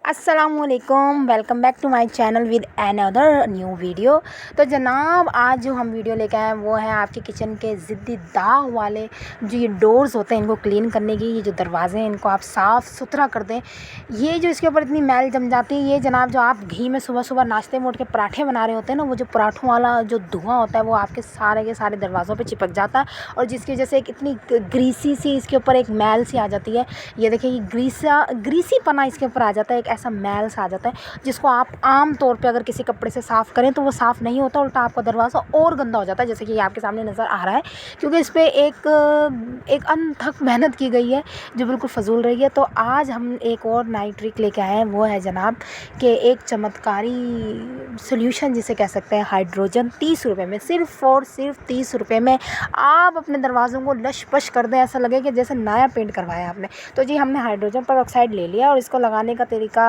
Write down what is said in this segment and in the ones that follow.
अस्सलामुअलैकुम, welcome back to my channel with another new video. तो जनाब आज जो हम वीडियो लेकर आए हैं वो है आपके किचन के ज़िद्दी दाग वाले जो ये डोर्स होते हैं इनको क्लीन करने की। ये जो दरवाजे हैं इनको आप साफ़ सुथरा कर दें। ये जो इसके ऊपर इतनी मैल जम जाती है, ये जनाब जो आप घी में सुबह सुबह नाश्ते में उठ के पराठे बना रहे होते हैं ना, वो जो पराठों वाला जो धुआं होता है वो आपके सारे के सारे दरवाज़ों पर चिपक जाता है और जिसकी वजह से एक इतनी ग्रीसी सी इसके ऊपर एक मैल सी आ जाती है। ये देखिए ये ग्रीसी पना इसके ऊपर आ जाता है, एक ऐसा मैल सा आ जाता है जिसको आप आम तौर पे अगर किसी कपड़े से साफ़ करें तो वो साफ़ नहीं होता, उल्टा आपका दरवाज़ा और गंदा हो जाता है, जैसे कि ये आपके सामने नज़र आ रहा है। क्योंकि इस पर एक अनथक मेहनत की गई है जो बिल्कुल फजूल रही है। तो आज हम एक और नई ट्रिक लेके आए हैं, वो है जनाब कि एक चमत्कारी सोल्यूशन जिसे कह सकते हैं हाइड्रोजन। 30 रुपये में, सिर्फ़ और सिर्फ 30 रुपये में आप अपने दरवाज़ों को लश पश कर दें, ऐसा लगे कि जैसे नया पेंट करवाया आपने। तो जी हमने हाइड्रोजन पेरोक्साइड ले लिया और इसको लगाने का तरीका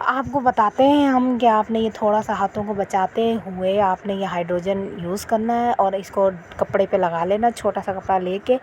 आपको बताते हैं हम कि आपने ये थोड़ा सा हाथों को बचाते हुए आपने ये हाइड्रोजन यूज़ करना है और इसको कपड़े पे लगा लेना, छोटा सा कपड़ा लेके,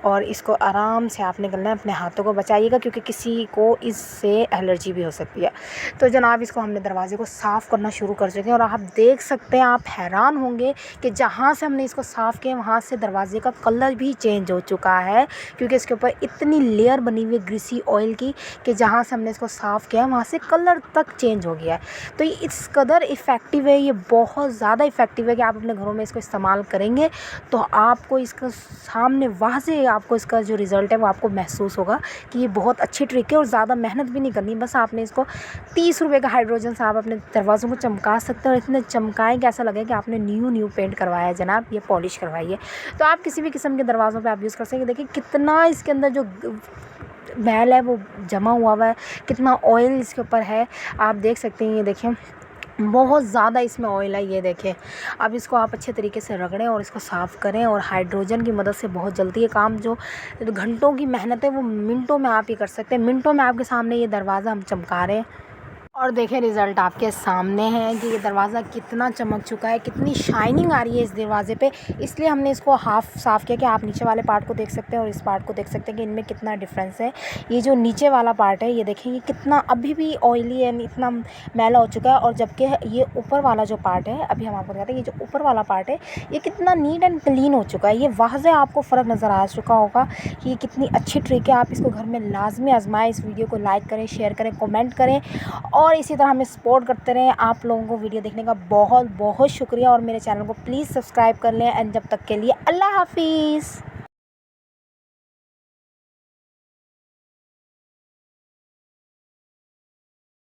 और इसको आराम से आपने करना है। अपने हाथों को बचाइएगा क्योंकि किसी को इससे एलर्जी भी हो सकती है। तो जनाब इसको हमने दरवाजे को साफ़ करना शुरू कर चुके हैं और आप देख सकते हैं, आप हैरान होंगे कि जहाँ से हमने इसको साफ़ किया वहाँ से दरवाजे का कलर भी चेंज हो चुका है, क्योंकि इसके ऊपर इतनी लेयर बनी हुई है ग्रीसी ऑयल की कि जहाँ से हमने इसको साफ़ किया वहाँ से कलर तक चेंज हो गया है। तो ये इस कदर इफ़ेक्टिव है, ये बहुत ज़्यादा इफ़ेक्टिव है कि आप अपने घरों में इसको इस्तेमाल करेंगे तो आपको इसका सामने वाज़े आपको इसका जो रिज़ल्ट है वो आपको महसूस होगा कि ये बहुत अच्छी ट्रिक है और ज़्यादा मेहनत भी नहीं करनी। बस आपने इसको 30 रुपये का हाइड्रोजन से आप अपने दरवाज़ों को चमका सकते हैं और इतने चमकाएँ कि ऐसा लगे कि आपने न्यू पेंट करवाया है जनाब, ये पॉलिश करवाई है। तो आप किसी भी किस्म के दरवाज़ों पर आप यूज़ कर सकते हैं। देखिए कितना इसके अंदर जो मैल है वो जमा हुआ है, कितना ऑयल इसके ऊपर है, आप देख सकते हैं। ये देखें बहुत ज़्यादा इसमें ऑयल है, ये देखें। अब इसको आप अच्छे तरीके से रगड़ें और इसको साफ़ करें और हाइड्रोजन की मदद से बहुत जल्दी ये काम, जो घंटों की मेहनत है वो मिनटों में आप ये कर सकते हैं। मिनटों में आपके सामने ये दरवाज़ा हम चमका रहे हैं और देखें रिज़ल्ट आपके सामने है कि ये दरवाज़ा कितना चमक चुका है, कितनी शाइनिंग आ रही है इस दरवाज़े पे। इसलिए हमने इसको हाफ़ साफ़ किया कि आप नीचे वाले पार्ट को देख सकते हैं और इस पार्ट को देख सकते हैं कि इनमें कितना डिफरेंस है। ये जो नीचे वाला पार्ट है ये देखें, ये कितना अभी भी ऑयली है, इतना मैला हो चुका है, और जबकि ये ऊपर वाला जो पार्ट है, अभी हम आपको बताते हैं, ये जो ऊपर वाला पार्ट है ये कितना नीट एंड क्लीन हो चुका है। ये वाज़े आपको फ़र्क नज़र आ चुका होगा कि ये कितनी अच्छी ट्रिक है। आप इसको घर में लाजमी आजमाएं। इस वीडियो को लाइक करें, शेयर करें, कमेंट करें और इसी तरह हमें सपोर्ट करते रहें। आप लोगों को वीडियो देखने का बहुत बहुत शुक्रिया और मेरे चैनल को प्लीज़ सब्सक्राइब कर लें। एंड जब तक के लिए अल्लाह हाफिज़।